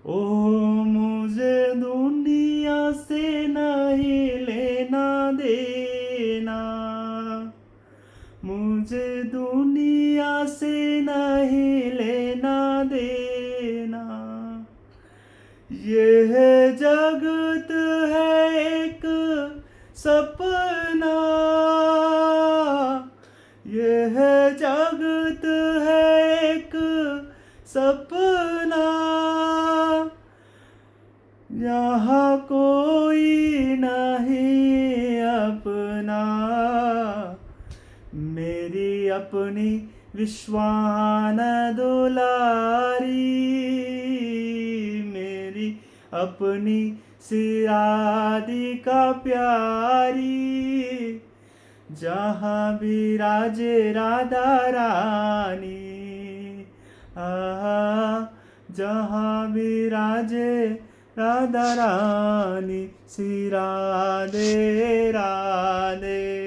ओ मुझे दुनिया से नहीं लेना देना, मुझे दुनिया से नहीं लेना देना। यह जगत है एक सपना, यह जगत है एक सपना, यहाँ कोई नहीं अपना। मेरी अपनी विश्वान दुलारी, मेरी अपनी सिराधिका प्यारी, जहाँ विराजे राधा रानी, जहाँ विराजे राधा रानी। श्री राधे राधे।